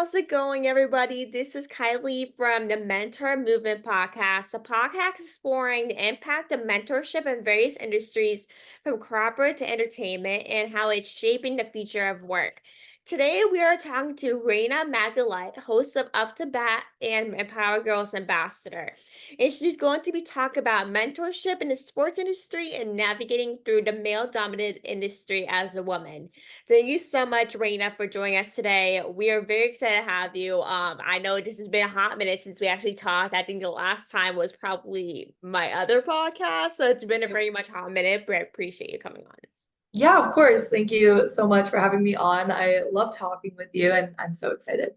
how's it going, everybody? This is Kylie from the Mentor Movement Podcast, a podcast exploring the impact of mentorship in various industries, from corporate to entertainment, and how it's shaping the future of work. Today, we are talking to Rayna Maggelet, host of Up to Bat and Empower Girls Ambassador. And she's going to be talking about mentorship in the sports industry and navigating through the male-dominated industry as a woman. Thank you so much, Rayna, for joining us today. We are very excited to have you. I know this has been a hot minute since we actually talked. I think the last time was probably my other podcast, so it's been a very much hot minute, but I appreciate you coming on. Yeah, of course. Thank you so much for having me on. I love talking with you and I'm so excited.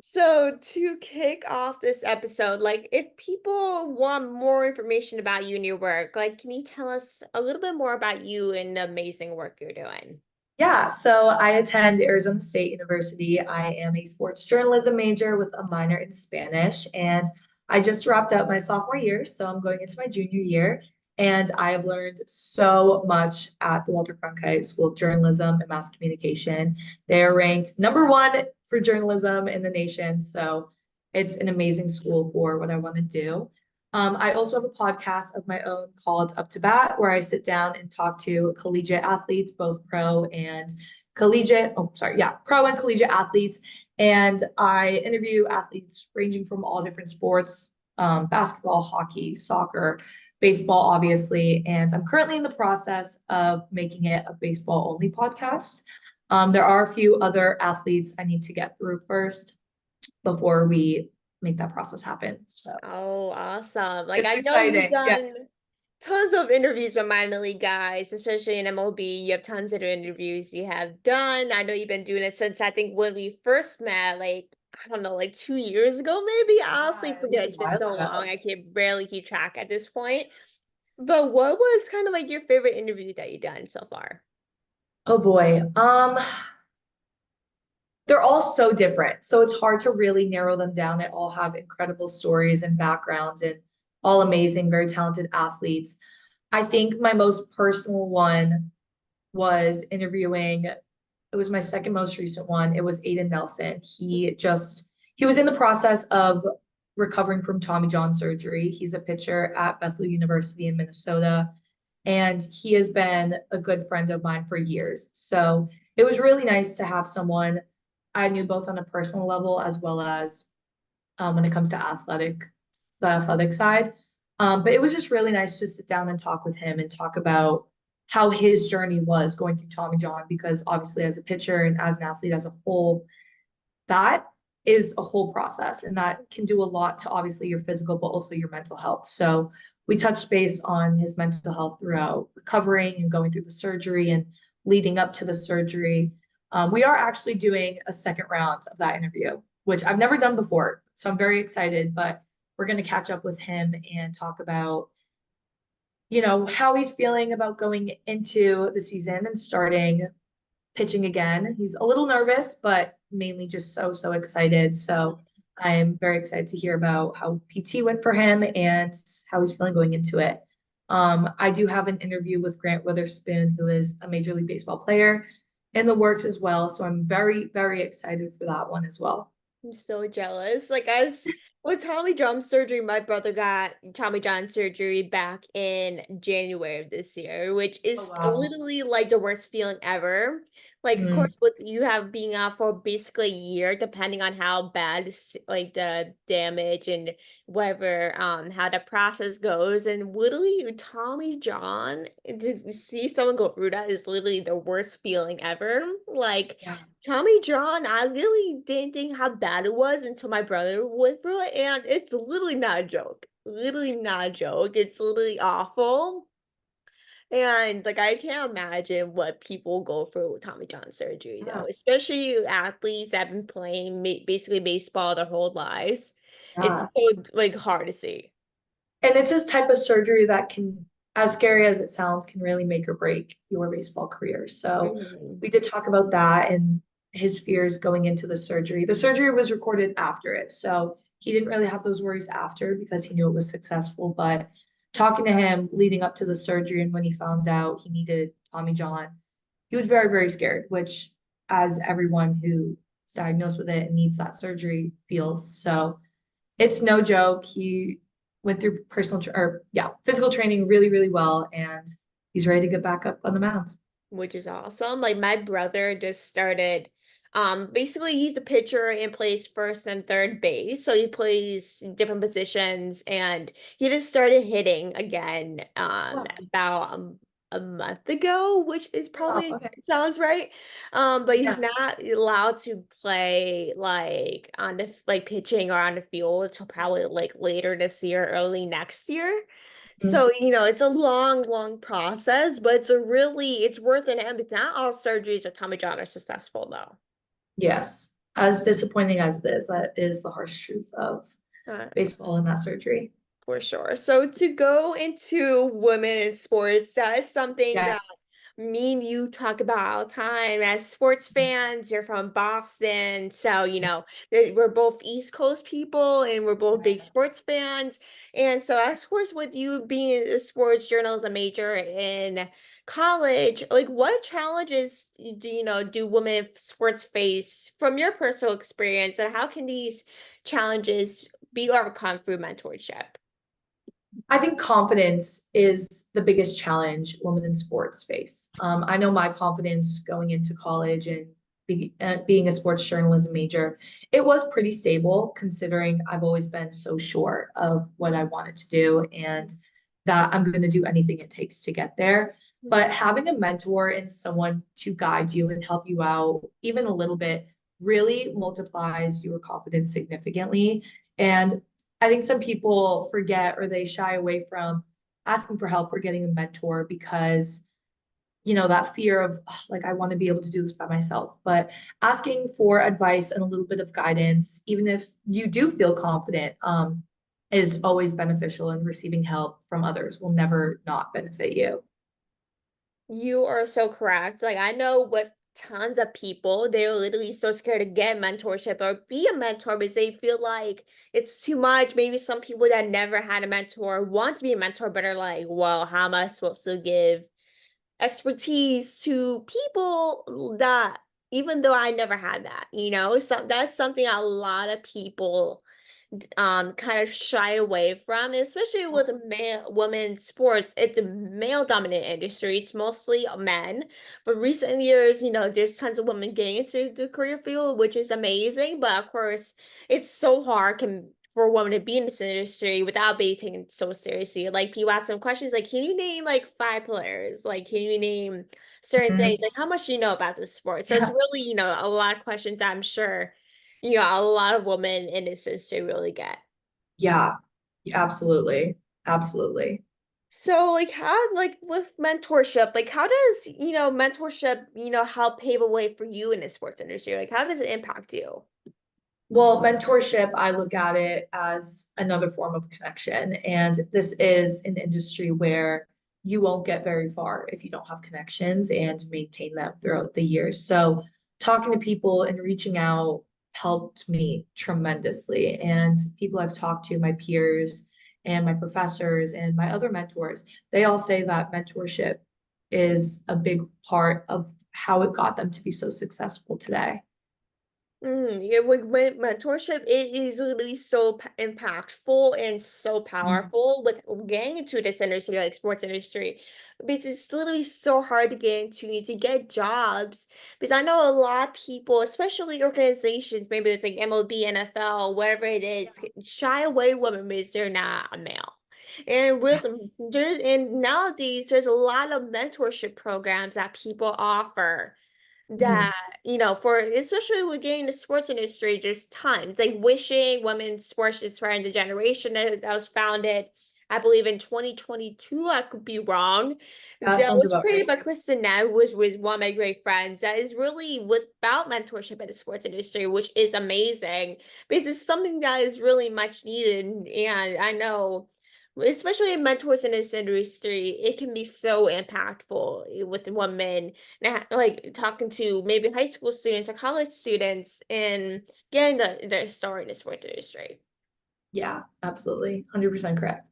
So to kick off this episode, like if people want more information about you and your work, like can you tell us a little bit more about you and the amazing work you're doing? Yeah, so I attend Arizona State University. I am a sports journalism major with a minor in Spanish, and I just wrapped up my sophomore year, so I'm going into my junior year. And I have learned so much at the Walter Cronkite School of Journalism and Mass Communication. They are ranked number one for journalism in the nation, so it's an amazing school for what I want to do. I also have a podcast of my own called Up to Bat, where I sit down and talk to collegiate athletes, both pro and collegiate. Oh, sorry, yeah, pro and collegiate athletes. And I interview athletes ranging from all different sports, basketball, hockey, soccer, baseball, obviously. And I'm currently in the process of making it a baseball only podcast. There are a few other athletes I need to get through first before we make that process happen. So Oh, awesome. Like it's I know you've exciting. Yeah. done tons of interviews with minor league guys, especially in MLB. You have tons of interviews you have done. I know you've been doing it since I think when we first met, like I don't know, like 2 years ago, maybe. I honestly Yeah, it was forget. a It's been while so long. ago. I can barely keep track at this point. But what was kind of like your favorite interview that you've done so far? Oh boy. They're all so different. So it's hard to really narrow them down. They all have incredible stories and backgrounds and all amazing, very talented athletes. I think my most personal one was interviewing, it was my second most recent one. It was Aiden Nelson. He was in the process of recovering from Tommy John surgery. He's a pitcher at Bethel University in Minnesota, and he has been a good friend of mine for years. So it was really nice to have someone I knew both on a personal level as well as when it comes to the athletic side. But it was just really nice to sit down and talk with him and talk about how his journey was going through Tommy John, because obviously as a pitcher and as an athlete as a whole, that is a whole process and that can do a lot to obviously your physical, but also your mental health. So we touched base on his mental health throughout recovering and going through the surgery and leading up to the surgery. We are actually doing a second round of that interview, which I've never done before. So I'm very excited, but we're going to catch up with him and talk about, how he's feeling about going into the season and starting pitching again. He's a little nervous, but mainly just so excited. So I'm very excited to hear about how PT went for him and how he's feeling going into it. I do have an interview with Grant Witherspoon, who is a Major League Baseball player, in the works as well. So I'm very excited for that one as well. I'm so jealous. Like as with Tommy John surgery, my brother got Tommy John surgery back in January of this year, which Oh is wow. literally like the worst feeling ever. Like, of Mm, course, with you have being out for basically a year, depending on how bad like the damage and whatever, how the process goes. And literally, Tommy John, to see someone go through that is literally the worst feeling ever. Like, yeah. Tommy John, I really didn't think how bad it was until my brother went through it, and it's literally not a joke. Literally not a joke. It's literally awful. And like I can't imagine what people go through with Tommy John surgery though, Yeah. especially athletes that have been playing basically baseball their whole lives. It's Yeah. so like hard to see. And it's this type of surgery that can, as scary as it sounds, can really make or break your baseball career. So Mhm. we did talk about that and his fears going into the surgery. The surgery was recorded after it. So he didn't really have those worries after because he knew it was successful. But talking to him leading up to the surgery and when he found out he needed Tommy John, he was very scared, which as everyone who is diagnosed with it and needs that surgery feels. So it's no joke. He went through physical training really, really well, and he's ready to get back up on the mound. which is awesome. Like my brother just started basically he's the pitcher and plays first and third base. So he plays different positions and he just started hitting again Wow. about a month ago, which is Wow. probably Okay. sounds right. But he's Yeah. not allowed to play like on the like pitching or on the field until probably like later this year, early next year. Mhm. So, it's a long, long process, but it's worth it. And not all surgeries of Tommy John are successful though. Yes. As disappointing as this, that is the harsh truth of Uh, baseball and that surgery. for sure. So to go into women in sports, that is something Yeah. that me and you talk about all the time as sports fans. You're from Boston, so we're both East Coast people, and we're both big sports fans. And so, of course, with you being a sports journalism major in college, like what challenges do women in sports face from your personal experience, and how can these challenges be overcome through mentorship? I think confidence is the biggest challenge women in sports face. I know my confidence going into college and being a sports journalism major, it was pretty stable considering I've always been so sure of what I wanted to do and that I'm going to do anything it takes to get there. But having a mentor and someone to guide you and help you out, even a little bit, really multiplies your confidence significantly. And I think some people forget or they shy away from asking for help or getting a mentor because, that fear of like, I want to be able to do this by myself. But asking for advice and a little bit of guidance, even if you do feel confident, is always beneficial, and receiving help from others will never not benefit you. You are so correct. Like I know with tons of people, they're literally so scared to get mentorship or be a mentor because they feel like it's too much. Maybe some people that never had a mentor want to be a mentor, but are like, well, how am I supposed to give expertise to people that even though I never had that, so that's something a lot of people kind of shy away from, especially with male women's sports. It's a male dominant industry. It's mostly men. But recent years, there's tons of women getting into the career field, which is amazing. But of course, it's so hard for a woman to be in this industry without being taken so seriously. Like people ask them questions like, can you name like five players? Like, can you name certain things? Mhm. Like, how much do you know about this sport? So it's Yeah. really, a lot of questions I'm sure a lot of women in this industry really get. Yeah. Absolutely. Absolutely. So like how like with mentorship, like how does, mentorship, help pave a way for you in the sports industry? Like how does it impact you? Well, mentorship, I look at it as another form of connection. And this is an industry where you won't get very far if you don't have connections and maintain them throughout the years. So, talking to people and reaching out helped me tremendously. And people I've talked to, my peers and my professors and my other mentors, they all say that mentorship is a big part of how it got them to be so successful today. Yeah, when mentorship it is really so impactful and so Mhm. powerful with getting into this industry, like sports industry, because it's literally so hard to get into to get jobs. Because I know a lot of people, especially organizations, maybe it's like MLB, NFL, whatever it is, shy away women because they're not a male. And nowadays there's a lot of mentorship programs that people offer Mhm. that for especially with getting the sports industry there's tons like wishing women's sports inspiring the generation that was founded I believe in 2022. I could be wrong. That That sounds was about created right. by Kristen Ned, which was one of my great friends. That is really without mentorship in the sports industry, which is amazing because it's something that is really much needed. And I know especially in mentors in this industry, it can be so impactful with women like talking to maybe high school students or college students and getting their start in the sports industry. Yeah, absolutely. 100% correct.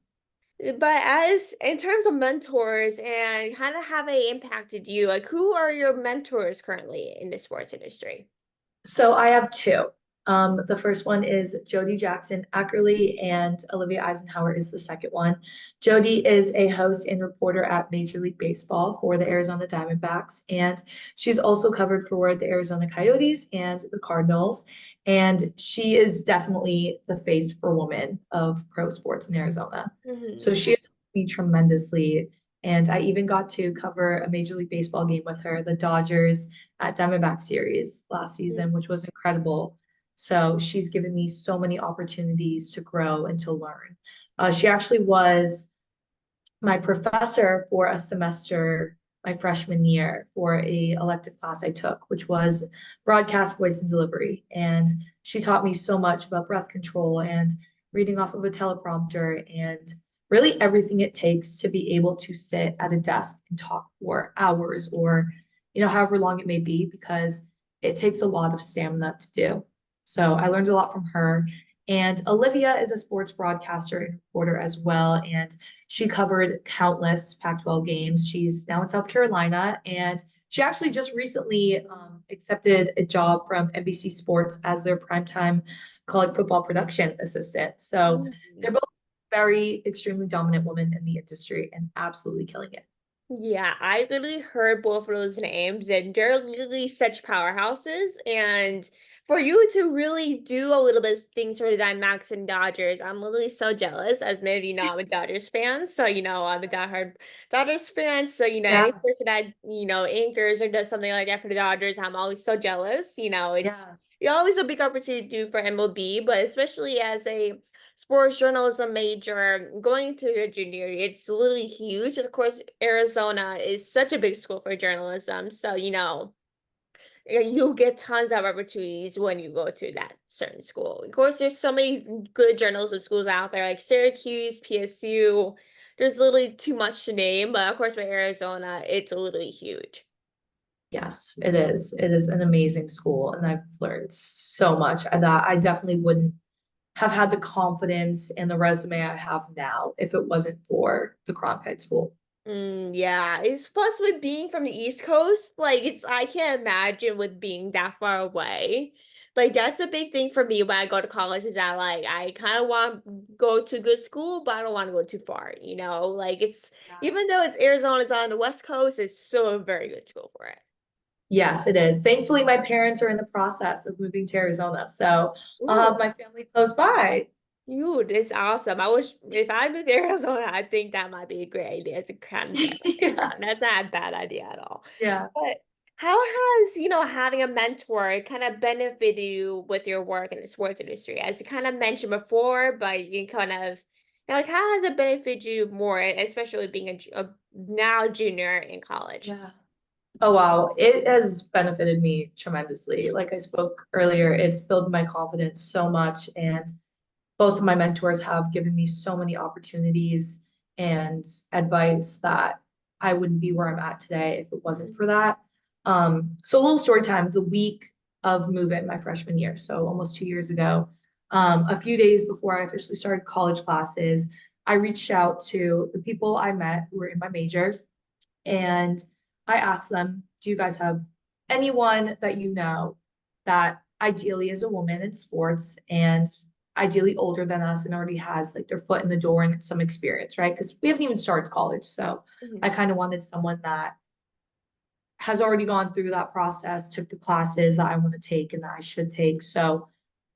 But as in terms of mentors and kind of how they impacted you, like who are your mentors currently in the sports industry? So I have two. The first one is Jody Jackson Ackerley, and Olivia Eisenhower is the second one. Jody is a host and reporter at Major League Baseball for the Arizona Diamondbacks, and she's also covered for the Arizona Coyotes and the Cardinals. And she is definitely the face for women of pro sports in Arizona. So Hmm. she has helped me tremendously. And I even got to cover a Major League Baseball game with her, the Dodgers at Diamondback Series last season, which was incredible. So she's given me so many opportunities to grow and to learn. She actually was my professor for a semester my freshman year for a elective class I took, which was broadcast voice and delivery. And she taught me so much about breath control and reading off of a teleprompter and really everything it takes to be able to sit at a desk and talk for hours or, however long it may be, because it takes a lot of stamina to do. So I learned a lot from her. And Olivia is a sports broadcaster and reporter as well. And she covered countless Pac-12 games. She's now in South Carolina, and she actually just recently accepted a job from NBC Sports as their primetime college football production assistant. So they're both very extremely dominant women in the industry and absolutely killing it. Yeah, I literally heard both of those names, and they're literally such powerhouses. And for you to really do a little bit of things for the Diamondbacks and Dodgers, I'm literally so jealous. As many of you know, I'm a Dodgers fan, so I'm a diehard Dodgers fan. So any Yeah, person that anchors or does something like that for the Dodgers, I'm always so jealous. yeah. It's always a big opportunity to do for MLB, but especially as a sports journalism major going to your junior year, it's literally huge. Of course, Arizona is such a big school for journalism. So, you'll get tons of opportunities when you go to that certain school. Of course, there's so many good journalism schools out there, like Syracuse, PSU. There's literally too much to name, but of course, by Arizona, it's literally huge. Yes, it is. It is an amazing school, and I've learned so much that I definitely wouldn't have had the confidence and the resume I have now if it wasn't for the Cronkite School. Yeah, it's plus with being from the East Coast, like I can't imagine with being that far away. Like that's a big thing for me when I go to college is that like I kind of want to go to good school, but I don't want to go too far, Like it's Yeah. even though it's Arizona, it's on the West Coast, it's still a very good school for it. Yes, it is. Thankfully, my parents are in the process of moving to Arizona, so I'll Ooh, have my family close by. dude, it's awesome. I wish if I moved to Arizona, I think that might be a great idea to kind of set up things. Yeah, That's not a bad idea at all. yeah. But how has, having a mentor kind of benefited you with your work in the sports industry? As you kind of mentioned before, but you kind of, like, how has it benefited you more, especially being a now junior in college? Yeah. Oh wow, it has benefited me tremendously. Like I spoke earlier, it's built my confidence so much, and both of my mentors have given me so many opportunities and advice that I wouldn't be where I'm at today if it wasn't for that. So a little story time, the week of move-in my freshman year, so almost 2 years ago, a few days before I officially started college classes, I reached out to the people I met who were in my major and I asked them, do you guys have anyone that you know that ideally is a woman in sports and ideally older than us and already has like their foot in the door and some experience, right? Because we haven't even started college. So I Mhm. kind of wanted someone that has already gone through that process, took the classes that I want to take and that I should take. So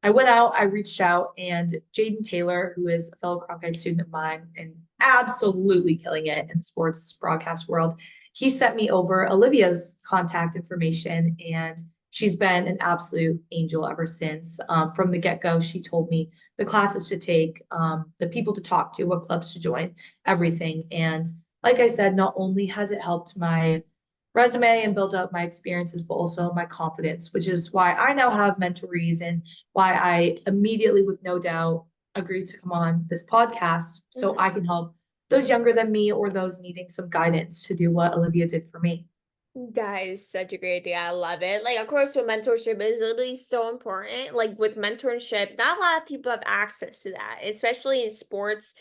I went out, I reached out, and Jaden Taylor, who is a fellow Cronkite student of mine and absolutely killing it in the sports broadcast world, he sent me over Olivia's contact information, and she's been an absolute angel ever since. From the get-go, she told me the classes to take, the people to talk to, what clubs to join, everything. And like I said, not only has it helped my resume and build up my experiences, but also my confidence, which is why I now have mentorees and why I immediately, with no doubt, agreed to come on this podcast so Mhm. I can help those younger than me or those needing some guidance to do what Olivia did for me. That is such a great idea. I love it. Like, of course, with mentorship is really so important. Like with mentorship, not a lot of people have access to that, especially in sports.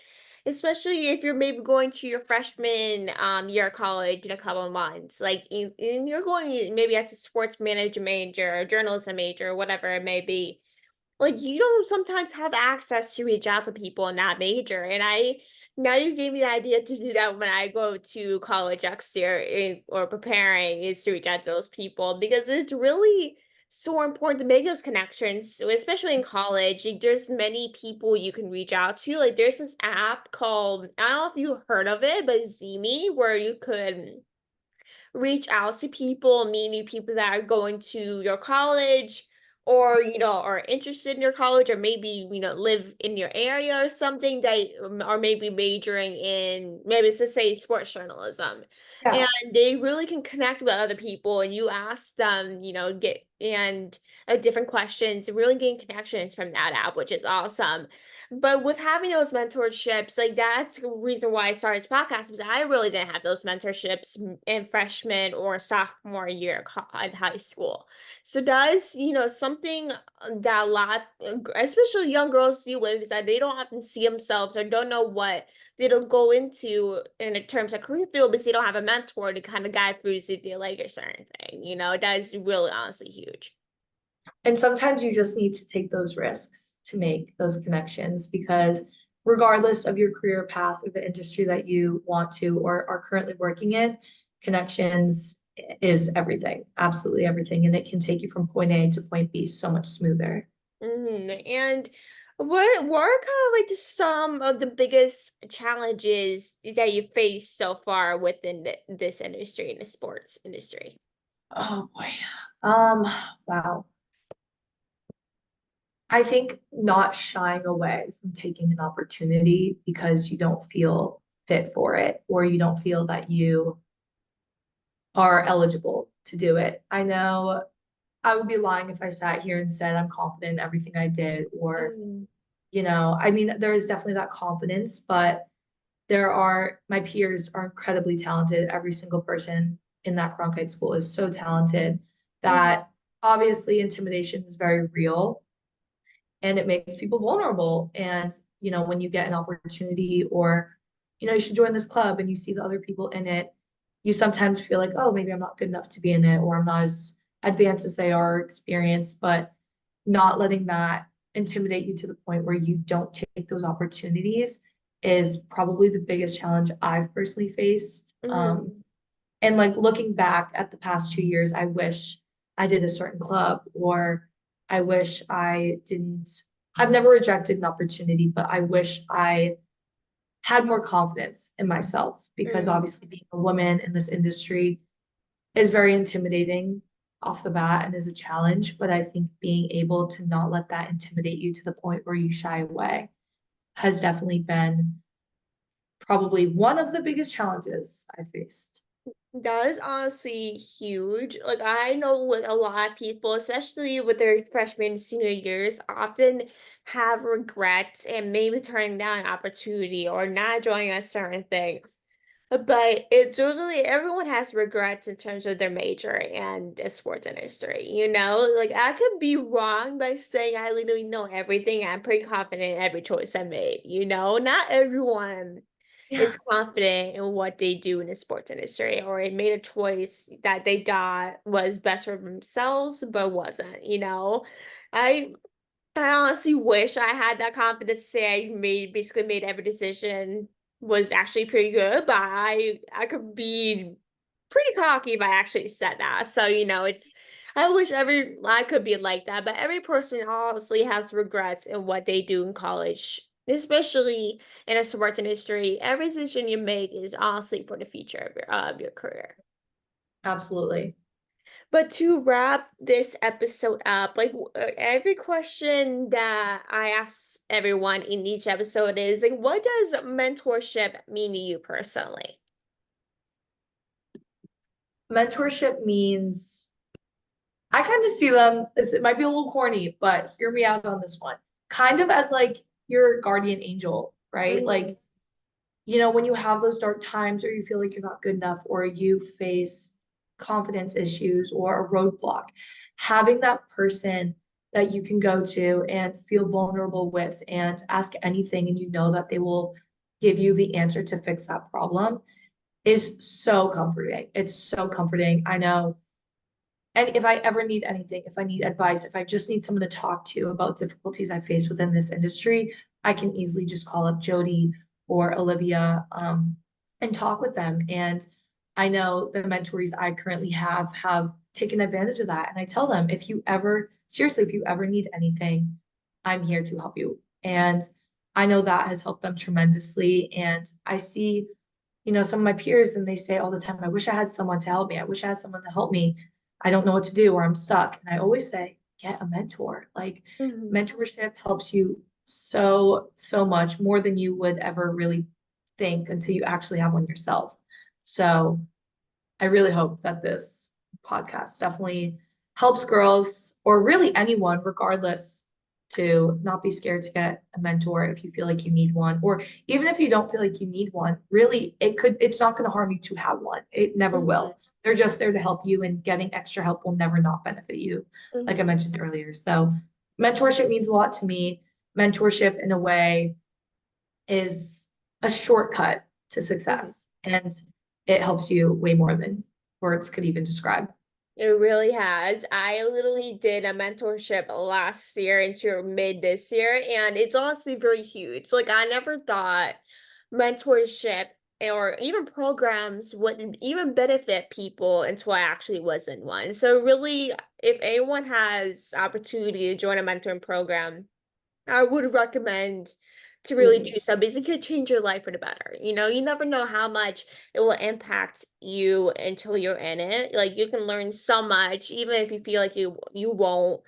especially if you're maybe going to your freshman year of college in a couple of months. Like and you're going maybe as a sports management major or journalism major or whatever it may be, like, you don't sometimes have access to reach out to people in that major, and I now you gave me the idea to do that when I go to college next year or preparing, is to reach out to those people because it's really so important to make those connections, so especially in college. Like, there's many people you can reach out to. Like, there's this app called, I don't know if you heard of it, but Zeme, where you could reach out to people, meet new people that are going to your college or, are interested in your college or maybe, live in your area or something that are maybe majoring in, maybe let's just say sports journalism. And Yeah. they really can connect with other people and you ask them, get and different questions, really getting connections from that app, which is awesome. But with having those mentorships, like that's the reason why I started this podcast because I really didn't have those mentorships in freshman or sophomore year in high school. So does, something that a lot, especially young girls deal with is that they don't often see themselves or don't know what they'll go into in terms of career field because they don't have a mentor to kind of guide through if they like a certain thing. That is really honestly huge. And sometimes you just need to take those risks to make those connections because regardless of your career path or the industry that you want to or are currently working in, connections is everything, absolutely everything. And it can take you from point A to point B so much smoother. And what are kind of like some of the biggest challenges that you face so far within this industry, in the sports industry? Oh boy. Um, wow. I think not shying away from taking an opportunity because you don't feel fit for it or you don't feel that you are eligible to do it. I know I would be lying if I sat here and said I'm confident in everything I did, or, Mm, I mean, there is definitely that confidence, but my peers are incredibly talented. Every single person in that Cronkite school is so talented mhm, that obviously intimidation is very real and it makes people vulnerable. And, when you get an opportunity or, you should join this club and you see the other people in it, you sometimes feel like, oh, maybe I'm not good enough to be in it, or I'm not as advanced as they are, experienced, but not letting that intimidate you to the point where you don't take those opportunities is probably the biggest challenge I've personally faced. mhm, And like looking back at the past 2 years, I wish I did a certain club, or I wish I didn't. I've never rejected an opportunity, but I wish I had more confidence in myself because mm. obviously being a woman in this industry is very intimidating off the bat and is a challenge. But I think being able to not let that intimidate you to the point where you shy away has definitely been probably one of the biggest challenges I faced. That is honestly huge. Like I know with a lot of people, especially with their freshman and senior years, often have regrets and maybe turning down an opportunity or not joining a certain thing. But it's really everyone has regrets in terms of their major and the sports industry. Like I could be wrong by saying I literally know everything. I'm pretty confident in every choice I made. Not everyone Yeah. is confident in what they do in the sports industry or they made a choice that they thought was best for themselves but wasn't. I I honestly wish I had that confidence to say I basically made every decision was actually pretty good, but I could be pretty cocky if I actually said that. So, it's I wish I could be like that, but every person honestly has regrets in what they do in college, especially in a sports industry. Every decision you make is honestly for the future of your career. Absolutely. But to wrap this episode up, like every question that I ask everyone in each episode is like, what does mentorship mean to you personally? Mentorship means I kind of see them as it might be a little corny, but hear me out on this one. Kind of as like your guardian angel, right? Mm, Like, when you have those dark times or you feel like you're not good enough or you face confidence issues or a roadblock, having that person that you can go to and feel vulnerable with and ask anything, and that they will give you the answer to fix that problem is so comforting. It's so comforting. I know. And if I ever need anything, if I need advice, if I just need someone to talk to about difficulties I face within this industry, I can easily just call up Jody or Olivia, and talk with them. And I know the mentors I currently have taken advantage of that. And I tell them, if you ever, seriously, if you ever need anything, I'm here to help you. And I know that has helped them tremendously. And I see, some of my peers and they say all the time, I wish I had someone to help me. I wish I had someone to help me. I don't know what to do or I'm stuck. And I always say, get a mentor. Like Mhm. mentorship helps you so, so much more than you would ever really think until you actually have one yourself. So I really hope that this podcast definitely helps girls or really anyone, regardless, to not be scared to get a mentor if you feel like you need one, or even if you don't feel like you need one, really, it's not going to harm you to have one. It never Mhm. will. They're just there to help you, and getting extra help will never not benefit you, like I Mhm. mentioned earlier. So, mentorship means a lot to me. Mentorship, in a way, is a shortcut to Mhm. success, and it helps you way more than words could even describe. It really has. I literally did a mentorship last year into mid this year, and it's honestly very huge. Like, I never thought mentorship or even programs would even benefit people until I actually was in one. So really, if anyone has opportunity to join a mentoring program, I would recommend to really do Absolutely. so because it could change your life for the better. You never know how much it will impact you until you're in it. Like you can learn so much, even if you feel like you won't.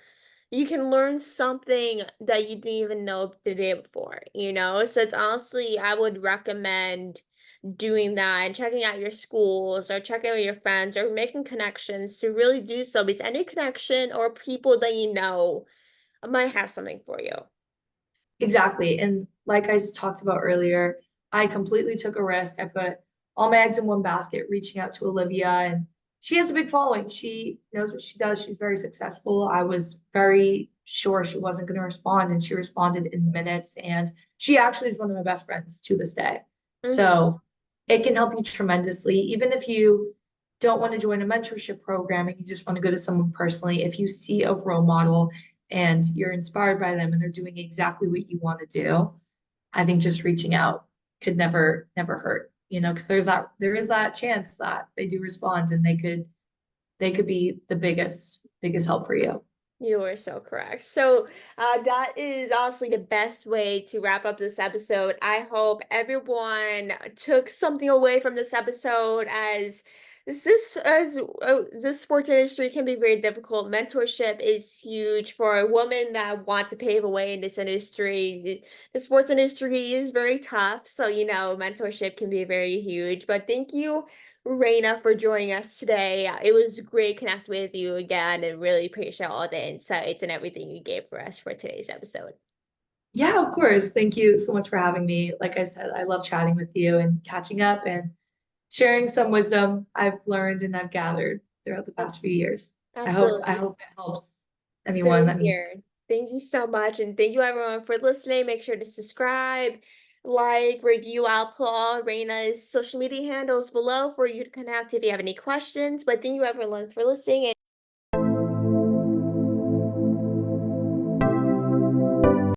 You can learn something that you didn't even know the day before. So it's honestly, I would recommend doing that and checking out your schools or checking out your friends or making connections to really do so because any connection or people that you know might have something for you. Exactly. And like I talked about earlier, I completely took a risk. I put all my eggs in one basket, reaching out to Olivia, and she has a big following. She knows what she does. She's very successful. I was very sure she wasn't going to respond, and she responded in minutes. And she actually is one of my best friends to this day. Hmm. So it can help you tremendously, even if you don't want to join a mentorship program and you just want to go to someone personally. If you see a role model and you're inspired by them and they're doing exactly what you want to do, I think just reaching out could never hurt, because there is that chance that they do respond and they could be the biggest help for you. You are so correct. So, that is honestly the best way to wrap up this episode. I hope everyone took something away from this episode as this sports industry can be very difficult. Mentorship is huge for women that want to pave a way in this industry. The sports industry is very tough, so mentorship can be very huge. But thank you, Rayna, for joining us today. It was great connect with you again and really appreciate all the insights and everything you gave for us for today's episode. Yeah, of course. Thank you so much for having me. Like I said, I love chatting with you and catching up and sharing some wisdom I've learned and I've gathered throughout the past few years. I hope I Absolutely. hope it helps anyone Same that needs. here. Thank you so much. And thank you everyone for listening. Make sure to subscribe, like, review. I'll put all Raina's social media handles below for you to connect if you have any questions. But thank you everyone for listening.